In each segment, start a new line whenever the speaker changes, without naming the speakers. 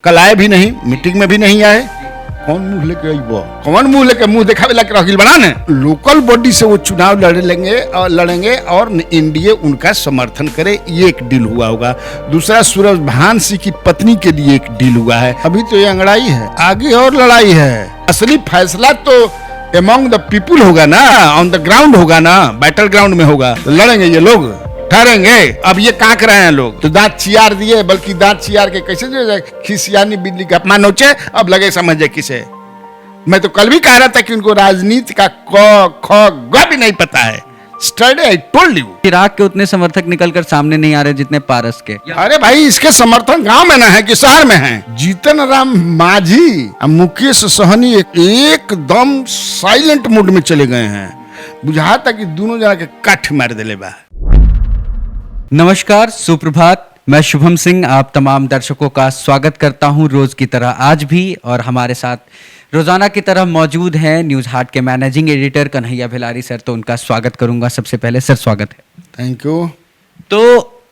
कल आए भी नहीं, मीटिंग में भी नहीं आए। कौन मुंह लेके आई वो? कौन मुंह लेके मुंह दिखावे लगे रागिल बना ने? लोकल बॉडी से वो चुनाव लड़ेंगे और एनडीए उनका समर्थन करे, ये एक डील हुआ होगा। दूसरा, सूरजभान सिंह की पत्नी के लिए एक डील हुआ है। अभी तो ये अंगड़ाई है, आगे और लड़ाई है। असली फैसला तो अमंग द पीपुल होगा ना, ऑन द ग्राउंड होगा ना, बैटल ग्राउंड में होगा। तो लड़ेंगे ये लोग, ठहरेंगे। अब ये कांक रहे हैं लोग, तो दांत चियार दिए, बल्कि दांत चियार के कैसे जो है खिसियानी बिल्ली का अपमान नोचे, अब लगे समझे किसे। मैं तो कल भी कह रहा था कि उनको राजनीति का क ख ग भी नहीं पता है। Study I told you.
Chirag के उतने समर्थक निकलकर सामने नहीं आ रहे जितने पारस के।
अरे भाई, इसके समर्थन गांव में ना है कि शहर में है। जीतन राम मांझी और मुकेश सहनी एकदम साइलेंट मूड में चले गए हैं। बुझाता कि दोनों जना के काठ मार दिले बा।
नमस्कार, सुप्रभात। मैं शुभम सिंह आप तमाम दर्शकों का स्वागत करता हूं रोज की तरह आज भी, और हमारे साथ रोजाना की तरह मौजूद हैं न्यूज हाट के मैनेजिंग एडिटर कन्हैया भिलारी सर। तो उनका स्वागत करूंगा। सबसे पहले सर स्वागत है।
Thank you.
तो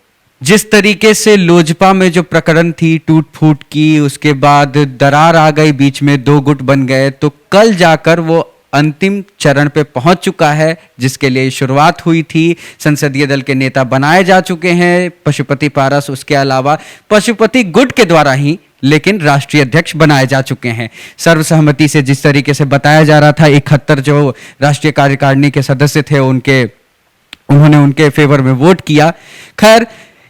जिस तरीके से लोजपा में जो प्रकरण थी टूट फूट की, उसके बाद दरार आ गई, बीच में दो गुट बन गए, तो कल जाकर वो अंतिम चरण पे पहुंच चुका है, जिसके लिए शुरुआत हुई थी। संसदीय दल के नेता बनाए जा चुके हैं, पशुपति पारस उसके अलावा पशुपति गुट के द्वारा ही, लेकिन राष्ट्रीय अध्यक्ष बनाए जा चुके हैं सर्वसहमति से। जिस तरीके से बताया जा रहा था, 71 जो राष्ट्रीय कार्यकारिणी के सदस्य थे उन्होंने उनके फेवर में वोट किया। खैर,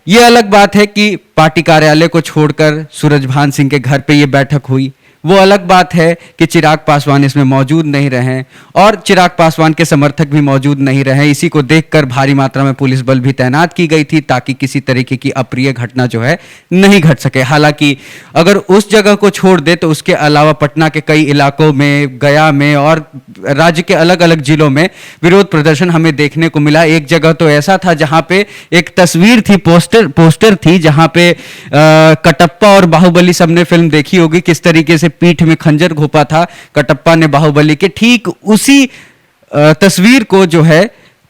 ये अलग बात है कि पार्टी कार्यालय को छोड़कर सूरजभान सिंह के घर पे ये बैठक हुई। वो अलग बात है कि चिराग पासवान इसमें मौजूद नहीं रहे और चिराग पासवान के समर्थक भी मौजूद नहीं रहे। इसी को देखकर भारी मात्रा में पुलिस बल भी तैनात की गई थी, ताकि किसी तरीके की अप्रिय घटना जो है नहीं घट सके। हालांकि अगर उस जगह को छोड़ दे तो उसके अलावा पटना के कई इलाकों में, गया में और राज्य के अलग अलग जिलों में विरोध प्रदर्शन हमें देखने को मिला। एक जगह तो ऐसा था जहां पे एक तस्वीर थी, पोस्टर थी, जहां पे कटप्पा और बाहुबली, सबने फिल्म देखी होगी, किस तरीके से पीठ में खंजर घोंपा था कटप्पा ने बाहुबली के। ठीक उसी तस्वीर को जो है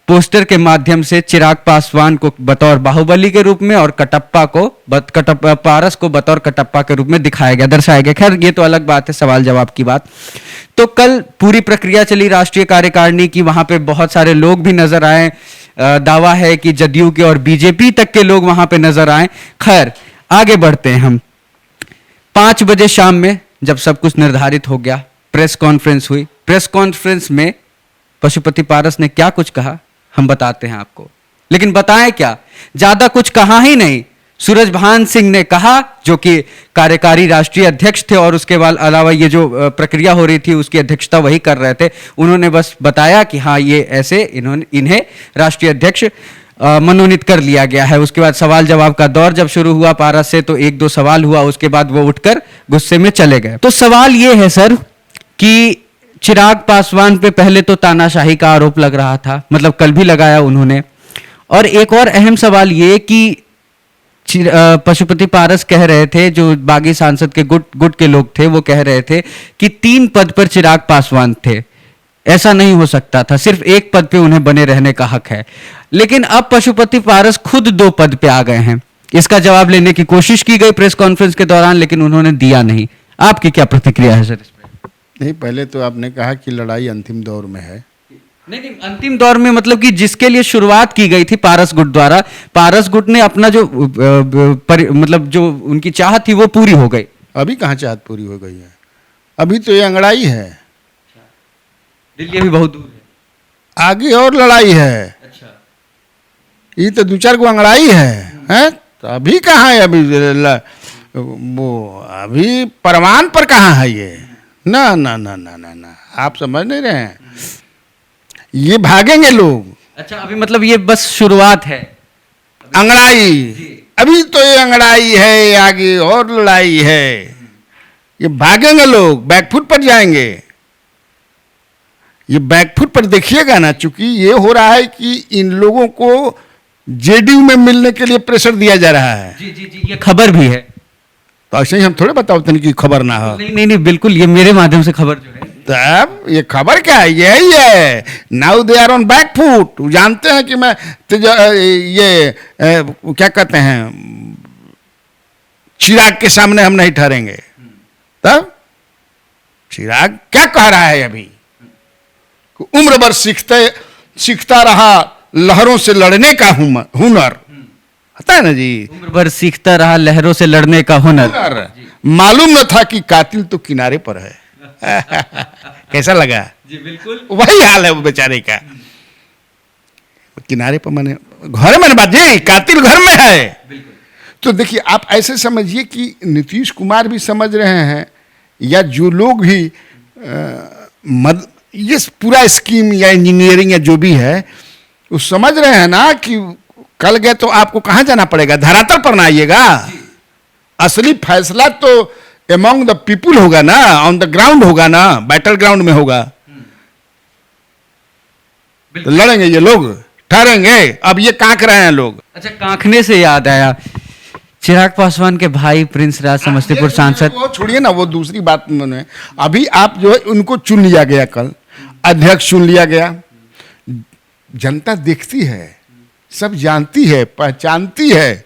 पोस्टर के माध्यम से चिराग पासवान को बतौर बाहुबली के रूप में और पारस को बतौर कटप्पा के रूप में दिखाया गया, दर्शाया गया। खैर, ये तो अलग बात है, सवाल जवाब की बात। तो कल पूरी प्रक्रिया चली राष्ट्रीय कार्यकारिणी की, वहां पे बहुत सारे लोग भी नजर आए। दावा है कि जदयू के और बीजेपी तक के लोग वहां पे नजर आए। खैर, आगे बढ़ते हैं हम। 5 बजे शाम में जब सब कुछ निर्धारित हो गया, प्रेस कॉन्फ्रेंस हुई। प्रेस कॉन्फ्रेंस में पशुपति पारस ने क्या कुछ कहा हम बताते हैं आपको, लेकिन बताएं क्या, ज्यादा कुछ कहा ही नहीं। सूरजभान सिंह ने कहा, जो कि कार्यकारी राष्ट्रीय अध्यक्ष थे और उसके बाद अलावा ये जो प्रक्रिया हो रही थी उसकी अध्यक्षता वही कर रहे थे, उन्होंने बस बताया कि हाँ, ये ऐसे इन्हें राष्ट्रीय अध्यक्ष मनोनीत कर लिया गया है। उसके बाद सवाल जवाब का दौर जब शुरू हुआ पारस से, तो 1-2 सवाल हुआ, उसके बाद वो उठकर गुस्से में चले गए। तो सवाल ये है सर कि चिराग पासवान पे पहले तो तानाशाही का आरोप लग रहा था, मतलब कल भी लगाया उन्होंने। और एक और अहम सवाल ये कि पशुपति पारस कह रहे थे, जो बागी सांसद के गुट के लोग थे, वो कह रहे थे कि 3 पद पर चिराग पासवान थे। ऐसा नहीं हो सकता था, सिर्फ 1 पद पे उन्हें बने रहने का हक है। लेकिन अब पशुपति पारस खुद 2 पद पे आ गए हैं। इसका जवाब लेने की कोशिश की गई प्रेस कॉन्फ्रेंस के दौरान, लेकिन उन्होंने दिया नहीं। आपकी क्या प्रतिक्रिया है सर इस पे?
नहीं, पहले तो आपने कहा कि लड़ाई अंतिम दौर में है।
नहीं, अंतिम दौर में मतलब कि जिसके लिए शुरुआत की गई थी पारस गुट द्वारा, पारस गुट ने अपना जो मतलब जो उनकी चाहत थी वो पूरी हो गई।
अभी कहाँ चाहत पूरी हो गई है? अभी तो ये अंगड़ाई है।
दिल्ली अभी बहुत दूर है,
आगे और लड़ाई है।
अच्छा,
ये तो 2-4 गो अंगड़ाई है? तो अभी कहाँ है? वो अभी परवान पर कहाँ है ये? ना ना ना ना ना ना, आप समझ नहीं रहे हैं। ये भागेंगे लोग।
अच्छा, अभी मतलब ये बस शुरुआत है,
अंगड़ाई। अभी तो ये अंगड़ाई है, आगे और लड़ाई है। ये भागेंगे लोग, बैकफुट पर जाएंगे। ये बैकफुट पर देखिएगा ना, चूंकि ये हो रहा है कि इन लोगों को जेडीयू में मिलने के लिए प्रेशर दिया जा रहा है।
जी जी जी, ये खबर भी है।
तो ऐसे ही हम थोड़े बताते हैं कि खबर ना हो।
नहीं नहीं नहीं, बिल्कुल, ये मेरे माध्यम से खबर जो है।
तब ये खबर क्या है? यही है, now they are on back foot. जानते हैं कि मैं ये क्या कहते हैं, चिराग के सामने हम नहीं ठहरेंगे। तब चिराग क्या कह रहा है अभी, उम्र भर सीखता रहा लहरों से लड़ने का हुनर, आता है ना जी,
उम्र भर सीखता रहा लहरों से लड़ने का हुनर।
मालूम न था कि कातिल तो किनारे पर है। कैसा लगा
जी? बिल्कुल
वही हाल है वो बेचारे का, किनारे पर मैंने घर में बात जी, कातिल घर में है।
बिल्कुल।
तो देखिए आप ऐसे समझिए कि नीतीश कुमार भी समझ रहे हैं, या जो लोग भी ये पूरा स्कीम या इंजीनियरिंग या जो भी है वो समझ रहे हैं ना कि कल गए तो आपको कहाँ जाना पड़ेगा, धरातल पर ना आइएगा। असली फैसला तो एमंग द पीपुल होगा ना, ऑन द ग्राउंड होगा ना, बैटल ग्राउंड में होगा। तो लड़ेंगे ये लोग, ठहरेंगे। अब ये कांक रहे हैं लोग।
अच्छा, कांखने से याद आया, चिराग पासवान के भाई प्रिंस राज समस्तीपुर सांसद,
वो छोड़िए ना, वो दूसरी बात मैंने अभी आप जो है उनको चुन लिया गया, कल अध्यक्ष चुन लिया गया। जनता देखती है, सब जानती है, पहचानती है।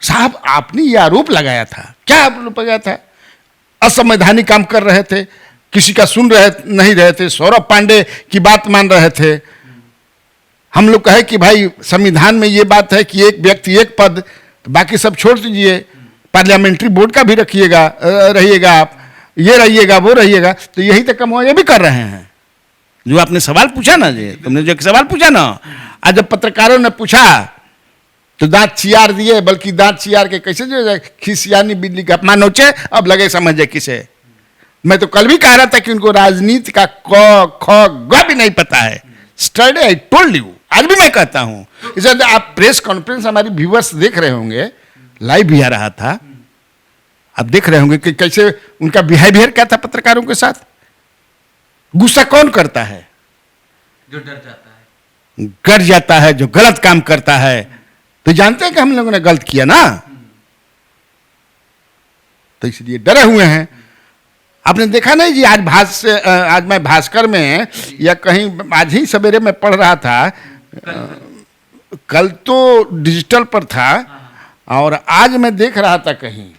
साहब आपने ये आरोप लगाया था, क्या आरोप लगाया था? असंवैधानिक काम कर रहे थे, किसी का सुन रहे नहीं रहे थे, सौरभ पांडे की बात मान रहे थे। हम लोग कहे कि भाई संविधान में ये बात है कि एक व्यक्ति एक पद, बाकी सब छोड़ दीजिए, पार्लियामेंट्री बोर्ड का भी रहिएगा आप, ये रहिएगा वो रहिएगा। तो यही तक काम ये भी कर रहे हैं। जो आपने सवाल पूछा ना जी, तुमने जो सवाल पूछा ना, आज जब पत्रकारों ने पूछा तो दांत चियार दिए, बल्कि दांत चियार के कैसे जो खिसियानी बिल्ली का अपमान नोचे, अब लगे समझे किसे। मैं तो कल भी कह रहा था कि उनको राजनीति का क ख ग भी नहीं पता है। स्टडी आई टोल्ड यू, आज भी मैं कहता हूं। इसलिए आप प्रेस कॉन्फ्रेंस हमारी व्यूअर्स देख रहे होंगे, लाइव भी आ रहा था, आप देख रहे होंगे कि कैसे उनका बिहेवियर क्या था पत्रकारों के साथ। गुस्सा कौन करता है?
जो डर जाता है,
डर जाता है, जो गलत काम करता है। तो जानते हैं कि हम लोगों ने गलत किया ना, तो इसलिए डरे हुए हैं। आपने देखा नहीं जी, आज मैं भास्कर में या कहीं आज ही सवेरे में पढ़ रहा था, कल तो डिजिटल पर था और आज मैं देख रहा था कहीं,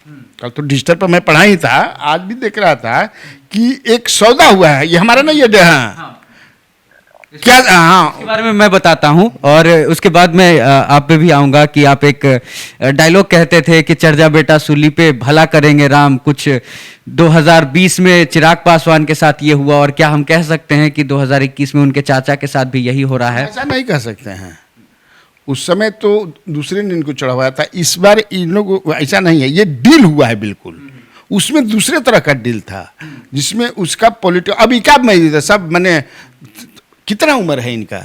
कल तो डिजिटल पर मैं पढ़ा ही था, आज भी देख रहा था कि एक सौदा हुआ है। ये हमारा नहीं है, हाँ क्या, हाँ
इसके बारे में मैं बताता हूं और उसके बाद मैं आप पे भी आऊंगा कि आप एक डायलॉग कहते थे कि चढ़ जा बेटा सूली पे, भला करेंगे राम। कुछ 2020 में चिराग पासवान के साथ ये हुआ, और क्या हम कह सकते हैं कि 2021 में उनके चाचा के साथ भी यही हो रहा है?
ऐसा नहीं कह सकते हैं, उस समय तो दूसरे ने इनको चढ़ाया था, इस बार इन लोग ऐसा नहीं है। ये डील हुआ है बिल्कुल, उसमें दूसरे तरह का डील था जिसमें उसका अभी क्या मैं सब मैंने, कितना उम्र है इनका?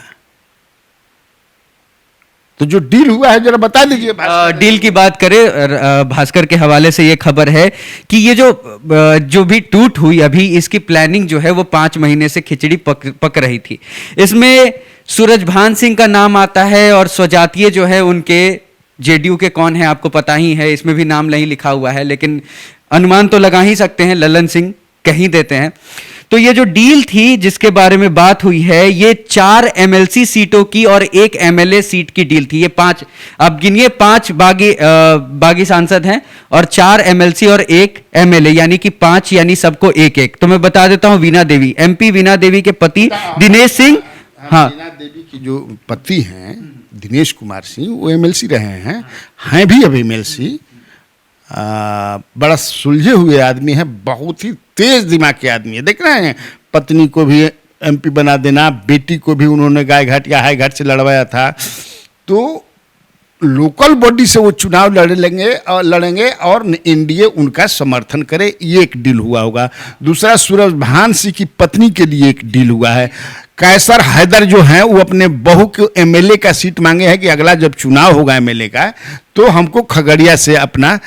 तो जो डील हुआ है जरा बता दीजिए।
डील की बात करें, भास्कर के हवाले से ये खबर है कि ये जो भी टूट हुई अभी, इसकी प्लानिंग जो है वो 5 महीने से खिचड़ी पक रही थी। इसमें सूरजभान सिंह का नाम आता है और स्वजातीय जो है उनके जेडीयू के कौन है आपको पता ही है, इसमें भी नाम नहीं लिखा हुआ है, लेकिन अनुमान तो लगा ही सकते हैं, ललन सिंह कहीं देते हैं। तो ये जो डील थी जिसके बारे में बात हुई है, ये 4 एमएलसी सीटों की और 1 एमएलए सीट की डील थी। ये 5, आप गिनिए, 5 बागी सांसद हैं और 4 एमएलसी और 1 एमएलए, यानी कि 5, यानी सबको 1-1। तो मैं बता देता हूं, वीणा देवी, एमपी वीणा देवी के पति दिनेश सिंह, हाँ
वीणा देवी की जो पति हैं दिनेश कुमार सिंह, वो एमएलसी रहे हैं भी अब एमएलसी। बड़ा सुलझे हुए आदमी है, बहुत ही तेज दिमाग के आदमी है। देख रहे हैं, पत्नी को भी एमपी बना देना, बेटी को भी उन्होंने गायघाट या हाईघाट से लड़वाया था। तो लोकल बॉडी से वो चुनाव लड़ेंगे और एनडीए उनका समर्थन करे, ये एक डील हुआ होगा। दूसरा, सूरजभान सिंह की पत्नी के लिए एक डील हुआ है। कैसर हैदर जो हैं वो अपने बहू के एमएलए का सीट मांगे हैं कि अगला जब चुनाव होगा एमएलए का तो हमको खगड़िया से अपना।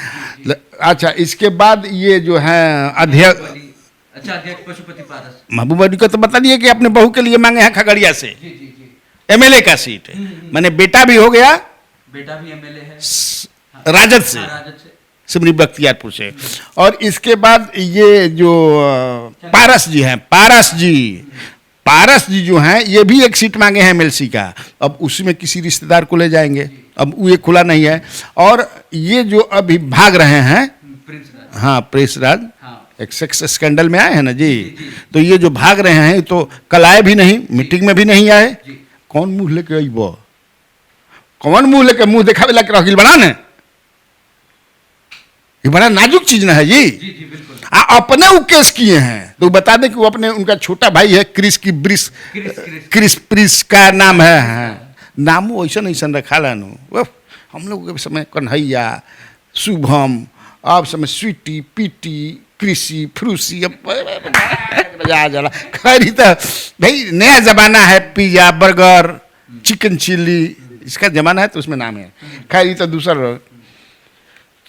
अच्छा, इसके बाद ये जो है अध्यक्ष
पशुपति पारस,
महबूब अली को तो बता दिए कि अपने बहू के लिए मांगे हैं खगड़िया से एमएलए का सीट। मैंने बेटा भी हो गया,
बेटा भी एमएलए है
राजद से, सिमरी बख्तियारपुर से। और इसके बाद ये जो पारस जी हैं, पारस जी जो हैं, ये भी एक सीट मांगे हैं एमएलसी का। अब उसी में किसी रिश्तेदार को ले जाएंगे, अब ये खुला नहीं है। और ये जो अभी भाग रहे हैं, हाँ प्रेस राज, एक सेक्स स्कैंडल में आए हैं ना जी, तो ये जो भाग रहे हैं तो कल आए भी नहीं, मीटिंग में भी नहीं आए। कौन मुंह लेके आई वो, कौन मुंह लेके मुंह दिखावे ला के रखिल बना ने, ये बड़ा नाजुक चीज ना है जी। अपने वो केस किए हैं तो बता दें कि वो अपने, उनका छोटा भाई है क्रिस की ब्रिस, क्रिस प्रिस का नाम है, हाँ। नाम वो ऐसा ऐसा रखा लानू, हम लोग के समय कन्हैया, शुभम, अब समय स्वीटी, पीटी, कृषि, फ्रूसी, अब मजा जाला। खैर तो भाई नया जमाना है, पिज्जा, बर्गर, चिकन चिल्ली, इसका जमाना है तो उसमें नाम है। खैर तो दूसरा,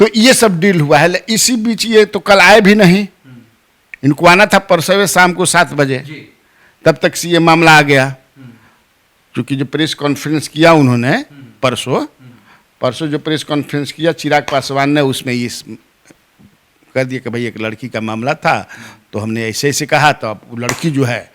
तो ये सब डील हुआ है। इसी बीच ये तो कल आए भी नहीं, इनको आना था परसों शाम को 7 बजे, तब तक से ये मामला आ गया। क्योंकि जो प्रेस कॉन्फ्रेंस किया उन्होंने परसों जो प्रेस कॉन्फ्रेंस किया चिराग पासवान ने, उसमें ये कर दिया कि भाई एक लड़की का मामला था तो हमने ऐसे ऐसे कहा, तो अब वो लड़की जो है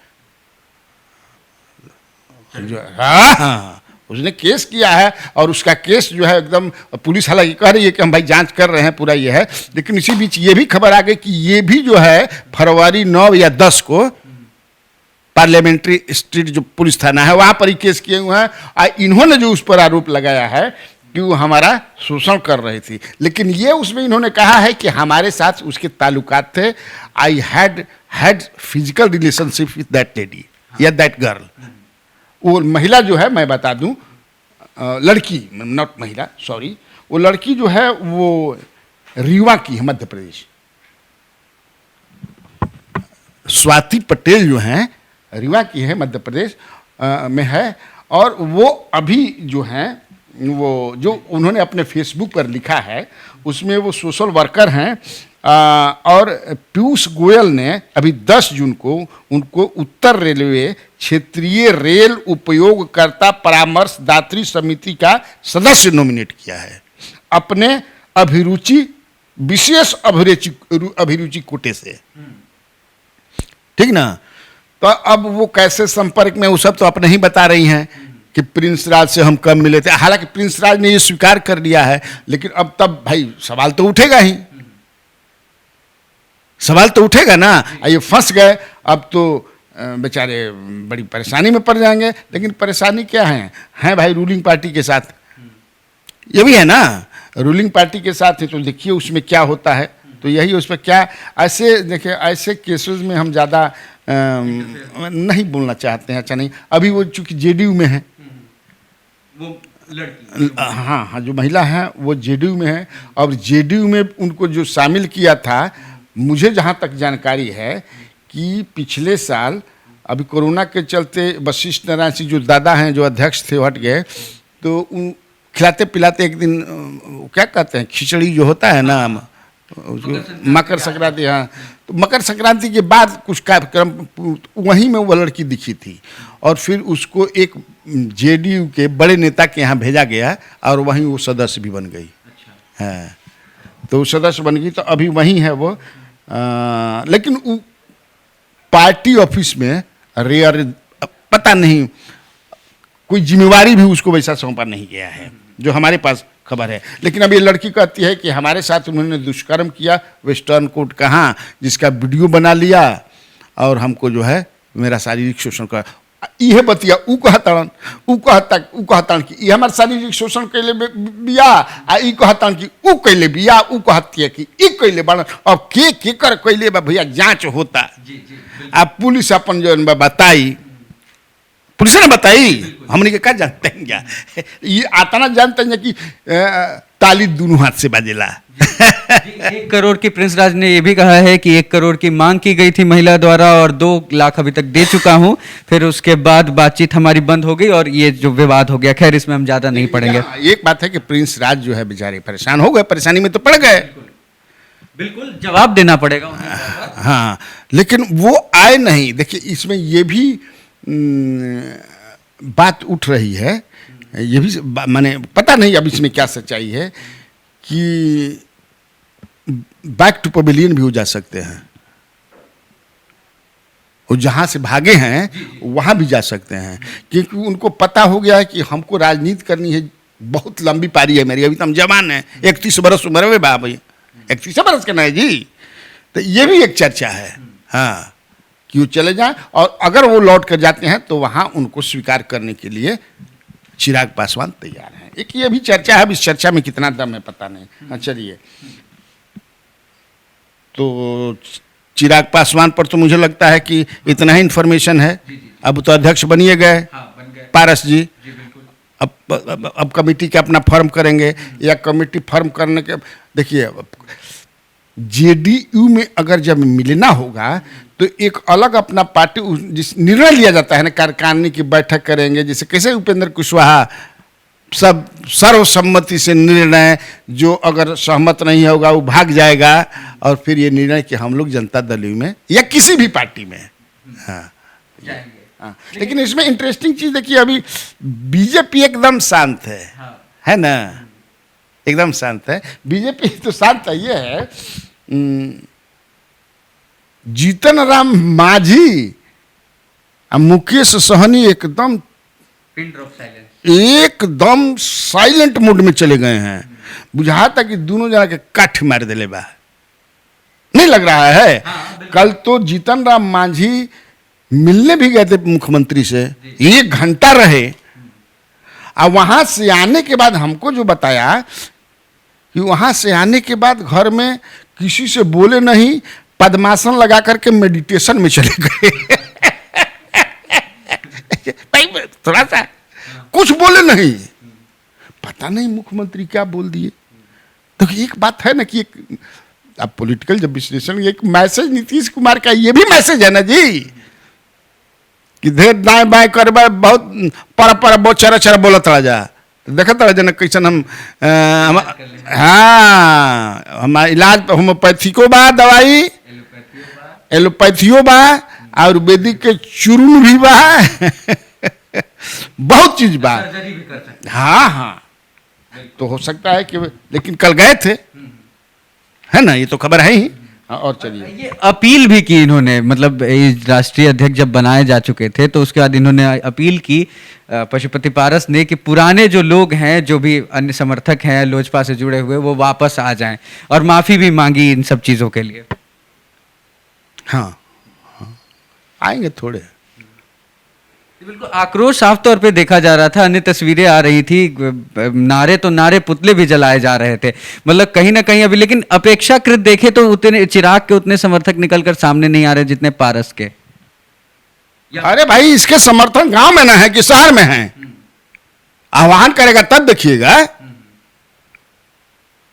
हाँ उसने केस किया है, और उसका केस जो है एकदम, पुलिस हालांकि कह रही है कि हम भाई जांच कर रहे हैं पूरा ये है, लेकिन इसी बीच ये भी खबर आ गई कि ये भी जो है फरवरी 9 या 10 को पार्लियामेंट्री स्ट्रीट जो पुलिस थाना है वहां पर ही केस किए हुए हैं। इन्होंने जो उस पर आरोप लगाया है कि वो हमारा शोषण कर रही थी, लेकिन ये उसमें इन्होंने कहा है कि हमारे साथ उसके ताल्लुकात थे, I had physical relationship with that lady या दैट गर्ल। वो महिला जो है, मैं बता दूं, लड़की, नॉट महिला, सॉरी, वो लड़की जो है वो रीवा की है, मध्य प्रदेश। स्वाति पटेल जो हैं रीवा की है, मध्य प्रदेश में है। और वो अभी जो हैं, वो जो उन्होंने अपने फेसबुक पर लिखा है उसमें वो सोशल वर्कर हैं। और पीयूष गोयल ने अभी 10 जून को उनको उत्तर रेलवे क्षेत्रीय रेल उपयोगकर्ता परामर्शदात्री समिति का सदस्य नॉमिनेट किया है, अपने अभिरुचि, विशेष अभिरुचि कोटे से। ठीक ना। तो अब वो कैसे संपर्क में, वो सब तो आप नहीं बता रही हैं कि प्रिंस राज से हम कब मिले थे। हालांकि प्रिंस राज ने ये स्वीकार कर लिया है, लेकिन अब तब भाई सवाल तो उठेगा ही, सवाल तो उठेगा ना। ये फंस गए, अब तो बेचारे बड़ी परेशानी में पड़ जाएंगे। लेकिन परेशानी क्या है भाई रूलिंग पार्टी के साथ, ये भी है ना, रूलिंग पार्टी के साथ है। तो देखिए उसमें क्या होता है। तो यही उस पर क्या, ऐसे देखिए ऐसे केसेस में हम ज़्यादा नहीं बोलना चाहते हैं, अच्छा नहीं। अभी वो चूँकि जेडीयू में है, वो लड़की, हाँ, जो महिला है वो जेडीयू में है, और जेडीयू में उनको जो शामिल किया था, मुझे जहाँ तक जानकारी है कि पिछले साल अभी कोरोना के चलते वशिष्ठ नारायण सिंह जो दादा हैं, जो अध्यक्ष थे, हट गए, तो उन खिलाते पिलाते एक दिन क्या कहते हैं, खिचड़ी जो होता है ना, मकर संक्रांति, हाँ, तो मकर संक्रांति के बाद कुछ कार्यक्रम वहीं में वो लड़की दिखी थी, और फिर उसको एक जेडीयू के बड़े नेता के यहाँ भेजा गया, और वहीं वो सदस्य भी बन गई। अच्छा। है, तो वो सदस्य बन गई, तो अभी वहीं है वो। लेकिन पार्टी ऑफिस में रेयर, पता नहीं कोई जिम्मेवारी भी उसको वैसा सौंपा नहीं गया है, जो हमारे पास खबर है। लेकिन अब ये लड़की कहती है कि हमारे साथ उन्होंने दुष्कर्म किया, वेस्टर्न कोर्ट कहाँ, जिसका वीडियो बना लिया, और हमको जो है मेरा शारीरिक शोषण कर, यह बतिया ऊ कहता कि ये हमारे शारीरिक शोषण कैले बिया, आ ई कहता कि ऊ कैले बिया, ऊ कहती है कि ई कैले बना। अब के कर कैले बा भैया, जांच होता। अब पुलिस अपन जो बताई, पुलिस ने बताई, हमने क्या जानते हैं क्या, ये आता ना जानते हैं कि ताली दोनों हाथ से बाजेला।
1 करोड़ की प्रिंस राज ने ये भी कहा है कि 1 करोड़ की मांग की गई थी महिला द्वारा, और 2 लाख अभी तक दे चुका हूं। फिर उसके बाद बातचीत हमारी बंद हो गई और ये जो विवाद हो गया। खैर इसमें हम ज्यादा नहीं पड़ेंगे।
एक बात है कि प्रिंस राज जो है बेचारे परेशान हो गए, परेशानी में तो पड़ गए,
बिल्कुल जवाब देना पड़ेगा।
हाँ, लेकिन वो आए नहीं। देखिए इसमें ये भी बात उठ रही है, ये भी माने पता नहीं अब इसमें क्या सच्चाई है, कि बैक टू पवेलियन भी हो जा सकते हैं, और जहाँ से भागे हैं वहाँ भी जा सकते हैं, क्योंकि उनको पता हो गया है कि हमको राजनीति करनी है बहुत लंबी पारी है मेरी, अभी तो हम जवान हैं, 31 बरस उम्र है बा भाई, 31 बरस के नहीं जी। तो ये भी एक चर्चा है, हाँ, कि वो चले जाएं, और अगर वो लौट कर जाते हैं तो वहाँ उनको स्वीकार करने के लिए चिराग पासवान तैयार हैं। एक ये भी चर्चा है, अब इस चर्चा में कितना दम है पता नहीं। हाँ चलिए, तो चिराग पासवान पर तो मुझे लगता है कि इतना ही इन्फॉर्मेशन है। अब तो अध्यक्ष बनिए गए पारस जी, अब कमेटी का अपना फॉर्म करेंगे, या कमेटी फॉर्म करने के, देखिए जेडीयू में अगर जब मिलना होगा तो एक अलग अपना पार्टी जिस निर्णय लिया जाता है ना, कार्यकारिणी की बैठक करेंगे, जैसे कैसे उपेंद्र कुशवाहा सब सर्वसम्मति से निर्णय, जो अगर सहमत नहीं होगा वो भाग जाएगा, और फिर ये निर्णय कि हम लोग जनता दल यू में या किसी भी पार्टी में, हाँ हाँ। लेकिन इसमें इंटरेस्टिंग चीज देखिए, अभी बीजेपी एकदम शांत है ना, एकदम शांत है बीजेपी। तो शांत है, ये है जीतन राम मांझी और मुकेश सहनी एकदम एकदम साइलेंट मोड में चले गए हैं। बुझाता कि दोनों जना के काठ मार दिले बा, नहीं लग रहा है? कल तो जीतन राम मांझी मिलने भी गए थे मुख्यमंत्री से, 1 घंटा रहे, और वहां से आने के बाद हमको जो बताया कि वहां से आने के बाद घर में किसी से बोले नहीं, पद्मासन लगा करके मेडिटेशन में चले गए। भाई थोड़ा सा कुछ बोले नहीं, पता नहीं मुख्यमंत्री क्या बोल दिए। तो एक बात है ना कि एक अब पॉलिटिकल जब विश्लेषण, एक मैसेज नीतीश कुमार का ये भी मैसेज है ना जी, कि ढेर दाएं बाएं करबा, बहुत पर बहुत चरा चरा बोलत रह जा, देखत रह जना कैसन हम हाँ, हमारा इलाज होम्योपैथिको बा, दवाई एलोपैथियो बा, आयुर्वेदिक के चूर्ण भी बा, बहुत चीज बा, हाँ हाँ। तो हो सकता है कि, लेकिन कल गए थे, है ना, ये तो खबर है ही। और चलिए,
ये अपील भी की इन्होंने, मतलब राष्ट्रीय अध्यक्ष जब बनाए जा चुके थे तो उसके बाद इन्होंने अपील की पशुपति पारस ने कि पुराने जो लोग हैं, जो भी अन्य समर्थक हैं लोजपा से जुड़े हुए, वो वापस आ जाएं, और माफी भी मांगी इन सब चीजों के लिए।
हाँ, हाँ आएंगे थोड़े।
बिल्कुल आक्रोश साफ तौर पे देखा जा रहा था, अन्य तस्वीरें आ रही थी, नारे तो नारे, पुतले भी जलाए जा रहे थे, मतलब कहीं ना कहीं अभी। लेकिन अपेक्षाकृत देखे तो उतने चिराग के उतने समर्थक निकलकर सामने नहीं आ रहे जितने पारस के।
अरे भाई, इसके समर्थन गांव में ना है कि शहर में है? आह्वान करेगा तब देखिएगा।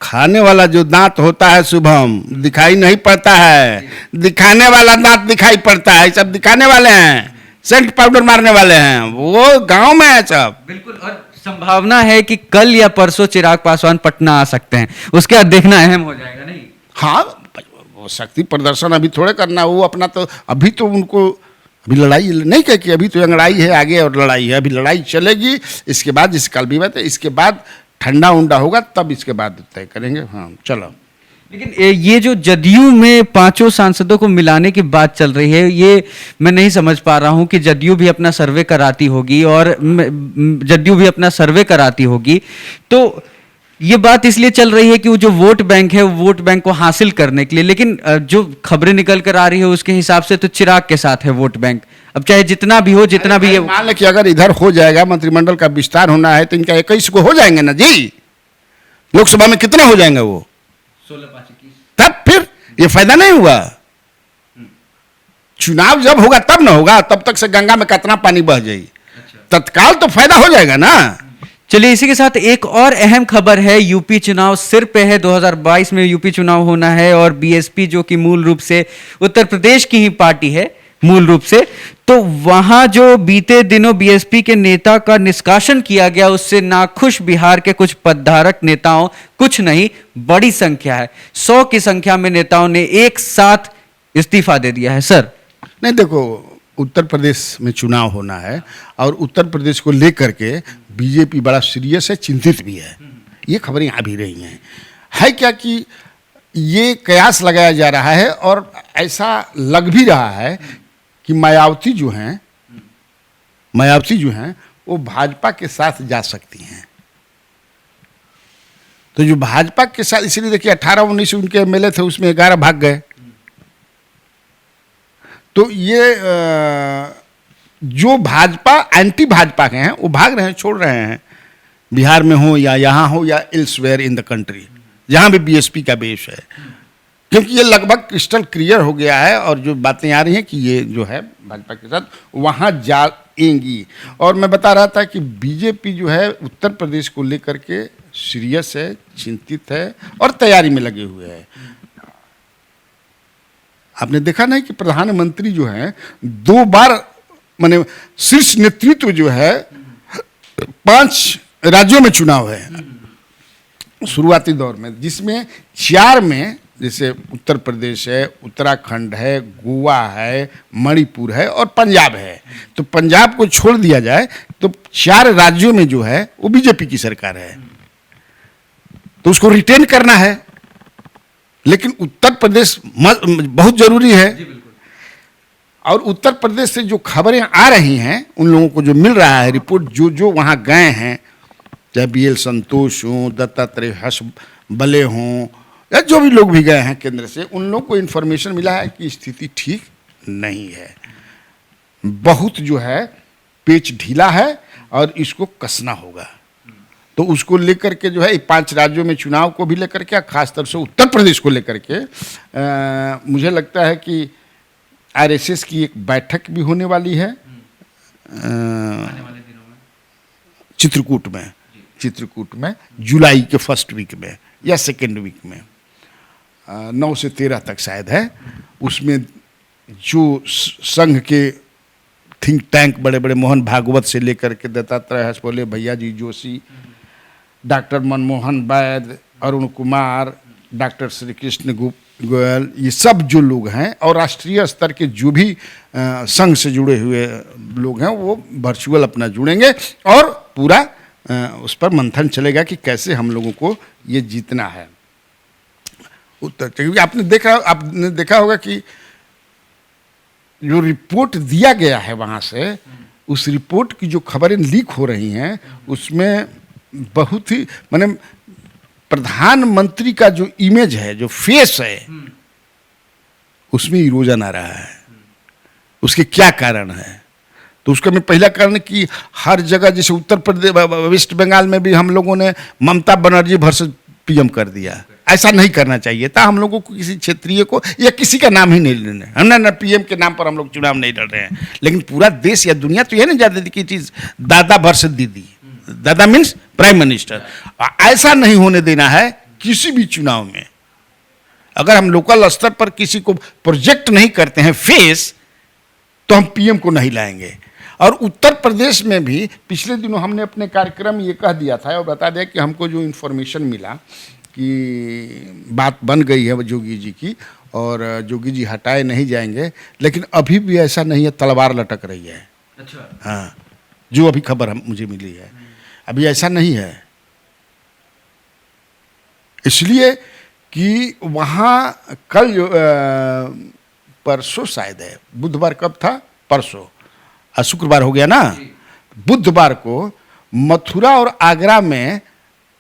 खाने वाला जो दांत होता है शुभम, दिखाई नहीं पड़ता है, दिखाने वाला दांत दिखाई पड़ता है। सब दिखाने वाले हैं, सेंट पाउडर मारने वाले हैं, वो गांव में है सब। बिल्कुल,
और संभावना है कि कल या परसों चिराग पासवान पटना आ सकते हैं, उसके बाद देखना अहम हो जाएगा। नहीं,
हाँ, वो शक्ति प्रदर्शन अभी थोड़े करना, वो अपना तो अभी तो उनको अभी लड़ाई नहीं कह कि अभी तो लड़ाई है आगे, और लड़ाई है, अभी लड़ाई चलेगी। इसके बाद जिस कल भी बात है, इसके बाद ठंडा उंडा होगा, तब इसके बाद तय करेंगे। हाँ चलो।
लेकिन ये जो जदयू में 5 सांसदों को मिलाने की बात चल रही है, ये मैं नहीं समझ पा रहा हूं कि जदयू भी अपना सर्वे कराती होगी, और जदयू भी अपना सर्वे कराती होगी, तो ये बात इसलिए चल रही है कि वो जो वोट बैंक है, वो वोट बैंक को हासिल करने के लिए। लेकिन जो खबरें निकल कर आ रही है उसके हिसाब से तो चिराग के साथ है वोट बैंक। अब चाहे जितना भी हो, जितना भी,
मान लें कि अगर इधर हो जाएगा, मंत्रिमंडल का विस्तार होना है, तो इनका 21 को हो जाएंगे ना जी। लोकसभा में कितने हो जाएंगे वो?
16-5-21।
तब फिर ये फायदा नहीं हुआ। चुनाव जब होगा तब ना होगा, तब तक से गंगा में कितना पानी बह जाए, तत्काल तो फायदा हो जाएगा ना।
चलिए, इसी के साथ एक और अहम खबर है, यूपी चुनाव सिर पे है। 2022 में यूपी चुनाव होना है, और बीएसपी जो कि मूल रूप से उत्तर प्रदेश की ही पार्टी है मूल रूप से, तो वहां जो बीते दिनों बीएसपी के नेता का निष्कासन किया गया, उससे नाखुश बिहार के कुछ पदधारक नेताओं, कुछ नहीं बड़ी संख्या है, 100 की संख्या में नेताओं ने एक साथ इस्तीफा दे दिया है। सर
नहीं, देखो, उत्तर प्रदेश में चुनाव होना है, और उत्तर प्रदेश को लेकर के बीजेपी बड़ा सीरियस है, चिंतित भी है। ये खबरें आ भी रही हैं। है क्या कि ये कयास लगाया जा रहा है, और ऐसा लग भी रहा है कि मायावती जो हैं वो भाजपा के साथ जा सकती हैं। तो जो भाजपा के साथ, इसलिए देखिए 18-19 उनके एमएलए थे, उसमें 11 भाग गए। तो ये जो भाजपा एंटी भाजपा के हैं वो भाग रहे हैं, छोड़ रहे हैं, बिहार में हो या यहाँ हो या एल्सवेयर इन द कंट्री, जहाँ भी बीएसपी का बेस है, क्योंकि ये लगभग क्रिस्टल क्लियर हो गया है। और जो बातें आ रही हैं कि ये जो है भाजपा के साथ वहाँ जाएंगी। और मैं बता रहा था कि बीजेपी जो है उत्तर प्रदेश को लेकर के सीरियस है, चिंतित है और तैयारी में लगे हुए हैं। आपने देखा नहीं कि प्रधानमंत्री जो है 2 बार, माने शीर्ष नेतृत्व जो है 5 राज्यों में चुनाव है शुरुआती दौर में, जिसमें 4 में, जैसे उत्तर प्रदेश है, उत्तराखंड है, गोवा है, मणिपुर है और पंजाब है। तो पंजाब को छोड़ दिया जाए तो 4 राज्यों में जो है वो बीजेपी की सरकार है, तो उसको रिटेन करना है। लेकिन उत्तर प्रदेश बहुत जरूरी है। और उत्तर प्रदेश से जो खबरें आ रही हैं, उन लोगों को जो मिल रहा है रिपोर्ट, जो जो वहाँ गए हैं, चाहे BL संतोष हों, दत्तात्रेय हंसबले हों या जो भी लोग भी गए हैं केंद्र से, उन लोगों को इन्फॉर्मेशन मिला है कि स्थिति ठीक नहीं है, बहुत जो है पेच ढीला है और इसको कसना होगा। तो उसको लेकर के जो है 5 राज्यों में चुनाव को भी लेकर के, खासतौर से उत्तर प्रदेश को लेकर के मुझे लगता है कि RSS की एक बैठक भी होने वाली है चित्रकूट में जुलाई के फर्स्ट वीक में या सेकेंड वीक में, 9 से 13 तक शायद है। उसमें जो संघ के थिंक टैंक बड़े बड़े, मोहन भागवत से लेकर के दत्तात्रेय हंसबले, भैया जी जोशी, डॉक्टर मनमोहन वैद्य, अरुण कुमार, डॉक्टर श्री कृष्ण गोयल, ये सब जो लोग हैं और राष्ट्रीय स्तर के जो भी संघ से जुड़े हुए लोग हैं, वो वर्चुअल अपना जुड़ेंगे और पूरा उस पर मंथन चलेगा कि कैसे हम लोगों को ये जीतना है उत्तर। क्योंकि आपने देखा होगा कि जो रिपोर्ट दिया गया है वहाँ से, उस रिपोर्ट की जो खबरें लीक हो रही हैं, उसमें बहुत ही, माने प्रधानमंत्री का जो इमेज है, जो फेस है, उसमें इरोजन आ रहा है। उसके क्या कारण है? तो उसका मैं पहला कारण कि हर जगह, जैसे उत्तर प्रदेश, वेस्ट बंगाल में भी हम लोगों ने ममता बनर्जी वर्सेस PM कर दिया। ऐसा नहीं करना चाहिए था। हम लोगों को किसी क्षेत्रीय को या किसी का नाम ही नहीं लेना है। हम ना PM के नाम पर हम लोग चुनाव नहीं लड़ रहे हैं, लेकिन पूरा देश या दुनिया तो यह नहीं जानती की चीज दादा वर्सेस दीदी, दादा मीन्स प्राइम मिनिस्टर। ऐसा नहीं होने देना है किसी भी चुनाव में। अगर हम लोकल स्तर पर किसी को प्रोजेक्ट नहीं करते हैं फेस, तो हम PM को नहीं लाएंगे। और उत्तर प्रदेश में भी पिछले दिनों हमने अपने कार्यक्रम ये कह दिया था और बता दिया कि हमको जो इन्फॉर्मेशन मिला कि बात बन गई है जोगी जी की, और जोगी जी हटाए नहीं जाएंगे, लेकिन अभी भी ऐसा नहीं है, तलवार लटक रही है। अच्छा। हाँ, जो अभी खबर मुझे मिली है, अभी ऐसा नहीं है। इसलिए कि वहाँ कल परसों शायद है, बुधवार कब था, परसों, शुक्रवार हो गया ना, बुधवार को मथुरा और आगरा में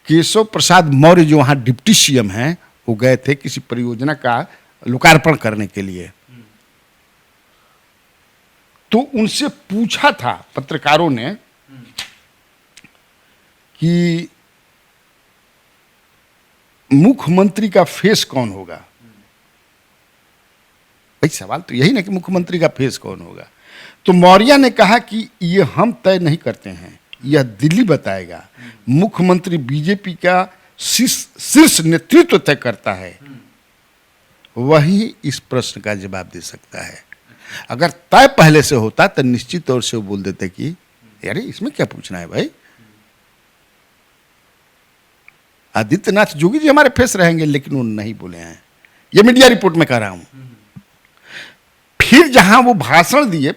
केशव प्रसाद मौर्य जो वहाँ डिप्टी CM हैं, वो गए थे किसी परियोजना का लोकार्पण करने के लिए। तो उनसे पूछा था पत्रकारों ने कि मुख्यमंत्री का फेस कौन होगा। भाई सवाल तो यही ना कि मुख्यमंत्री का फेस कौन होगा। तो मौर्य ने कहा कि ये हम तय नहीं करते हैं, यह दिल्ली बताएगा। मुख्यमंत्री बीजेपी का शीर्ष नेतृत्व तय करता है, वही इस प्रश्न का जवाब दे सकता है। अगर तय पहले से होता तो निश्चित तौर से वो बोल देते कि अरे इसमें क्या पूछना है भाई, आदित्यनाथ जोगी जी हमारे फेस रहेंगे, लेकिन वो नहीं बोले हैं। ये मीडिया रिपोर्ट में कह रहा हूं। फिर जहां वो भाषण दिए,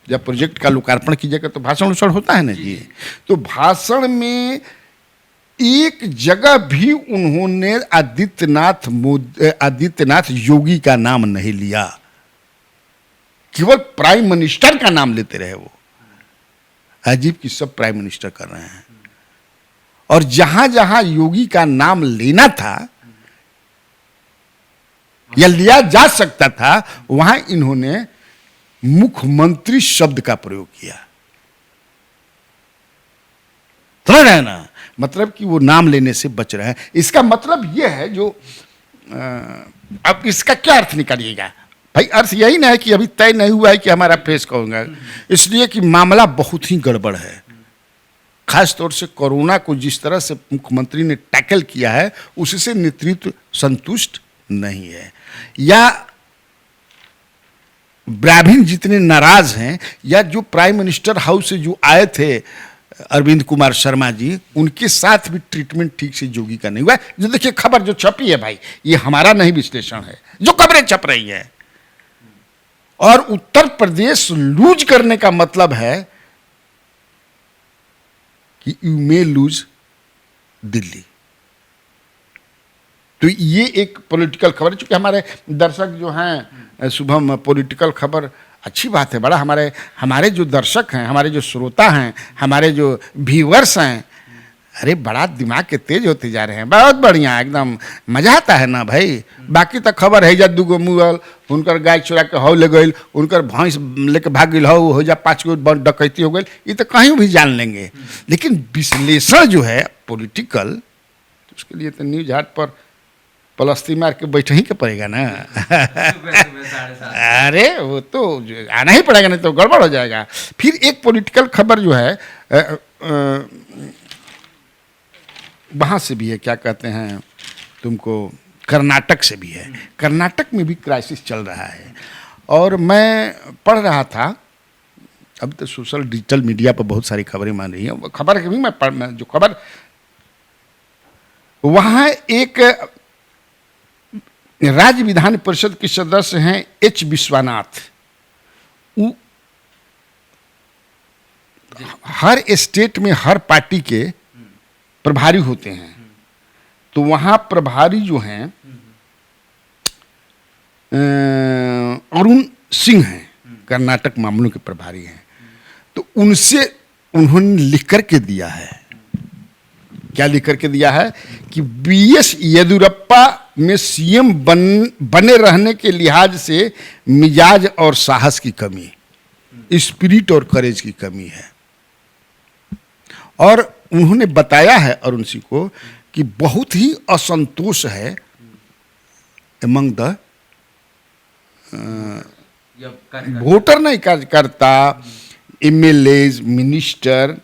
जब प्रोजेक्ट का लोकार्पण कीजिएगा तो भाषण उषण होता है ना जी, तो भाषण में एक जगह भी उन्होंने आदित्यनाथ योगी का नाम नहीं लिया, केवल प्राइम मिनिस्टर का नाम लेते रहे। वो अजीब की सब प्राइम मिनिस्टर कर रहे हैं। और जहां जहां योगी का नाम लेना था या लिया जा सकता था, वहां इन्होंने मुख्यमंत्री शब्द का प्रयोग किया। समझ रहे हैं ना, मतलब कि वो नाम लेने से बच रहे हैं। इसका मतलब यह है जो अब इसका क्या अर्थ निकालिएगा भाई? अर्थ यही ना है कि अभी तय नहीं हुआ है कि हमारा फेस कहूंगा, इसलिए कि मामला बहुत ही गड़बड़ है। खास तौर से कोरोना को जिस तरह से मुख्यमंत्री ने टैकल किया है, उससे नेतृत्व संतुष्ट नहीं है, या ब्राह्मण जितने नाराज हैं, या जो प्राइम मिनिस्टर हाउस से जो आए थे अरविंद कुमार शर्मा जी, उनके साथ भी ट्रीटमेंट ठीक से योगी का नहीं हुआ। जो देखिए खबर जो छपी है भाई, ये हमारा नहीं विश्लेषण है, जो खबरें छप रही है। और उत्तर प्रदेश लूज करने का मतलब है कि यू मे लूज दिल्ली। तो ये एक पॉलिटिकल खबर है, चूंकि हमारे दर्शक जो हैं शुभम, पॉलिटिकल खबर अच्छी बात है, बड़ा हमारे जो दर्शक हैं, हमारे जो श्रोता हैं, हमारे जो व्यूअर्स हैं, अरे बड़ा दिमाग के तेज होते जा रहे हैं। बहुत बढ़िया, एकदम मजा आता है ना भाई। बाकी तो खबर है जा दूगो मुगल उनकर गाय चुरा के हौ ले गई, उनकर भैंस लेके भाग गई हो जा 5 गो डकैती हो गई, ये तो कहीं भी जान लेंगे। लेकिन विश्लेषण जो है पॉलिटिकल, तो उसके लिए तो न्यूज हाट पर पलस्ती मार के बैठे ही के पड़ेगा ना। अरे वो तो आना ही पड़ेगा, नहीं तो गड़बड़ हो जाएगा। फिर एक पॉलिटिकल खबर जो है वहाँ से भी है, क्या कहते हैं तुमको, कर्नाटक से भी है। कर्नाटक में भी क्राइसिस चल रहा है। और मैं पढ़ रहा था, अब तो सोशल डिजिटल मीडिया पर बहुत सारी खबरें मान रही हैं, खबर भी मैं जो खबर वहाँ एक राज्य विधान परिषद के सदस्य हैं एच विश्वनाथ। हर स्टेट में हर पार्टी के प्रभारी होते हैं, तो वहां प्रभारी जो हैं अरुण सिंह हैं, कर्नाटक मामलों के प्रभारी हैं। तो उनसे उन्होंने लिख करके दिया है, क्या लिख करके दिया है कि बीएस येदियुरप्पा में सीएम बने रहने के लिहाज से मिजाज और साहस की कमी, स्पिरिट और करेज की कमी है। और उन्होंने बताया है अरुण सिंह को कि बहुत ही असंतोष है एमंग द वोटर, नहीं कार्यकर्ता, एमएलएज, मिनिस्टर,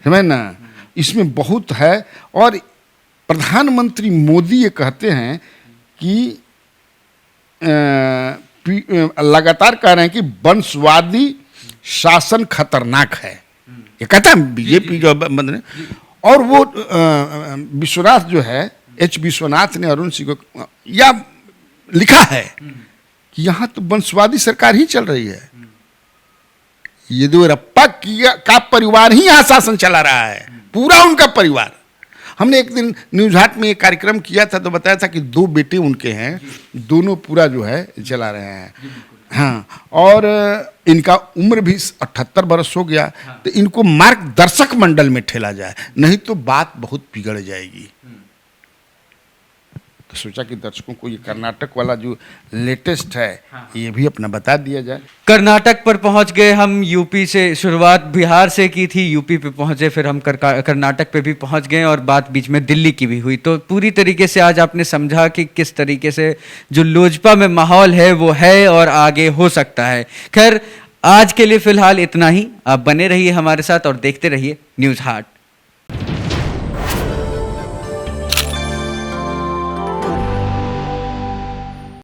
समझ ना, इसमें बहुत है। और प्रधानमंत्री मोदी ये कहते हैं कि लगातार कह रहे हैं कि वंशवादी शासन खतरनाक है, ये कहता है बीजेपी जो बंद। और वो विश्वनाथ जो है, एच विश्वनाथ ने अरुण सिंह को या लिखा है कि यहाँ तो वंशवादी सरकार ही चल रही है, येदियुरप्पा का परिवार ही यहाँ शासन चला रहा है, पूरा उनका परिवार। हमने एक दिन न्यूज हाट में एक कार्यक्रम किया था, तो बताया था कि 2 बेटे उनके हैं, दोनों पूरा जो है चला रहे हैं। हाँ, और इनका उम्र भी 78 वर्ष हो गया। तो इनको मार्गदर्शक मंडल में ठेला जाए, नहीं तो बात बहुत बिगड़ जाएगी। तो सोचा कि दर्शकों को ये कर्नाटक वाला जो लेटेस्ट है ये भी अपना बता दिया जाए।
कर्नाटक पर पहुंच गए हम। यूपी से शुरुआत बिहार से की थी, यूपी पे पहुंचे, फिर हम कर्नाटक पे भी पहुंच गए और बात बीच में दिल्ली की भी हुई। तो पूरी तरीके से आज आपने समझा कि किस तरीके से जो लोजपा में माहौल है वो है और आगे हो सकता है। खैर आज के लिए फिलहाल इतना ही। आप बने रहिए हमारे साथ और देखते रहिए न्यूज़ हाट।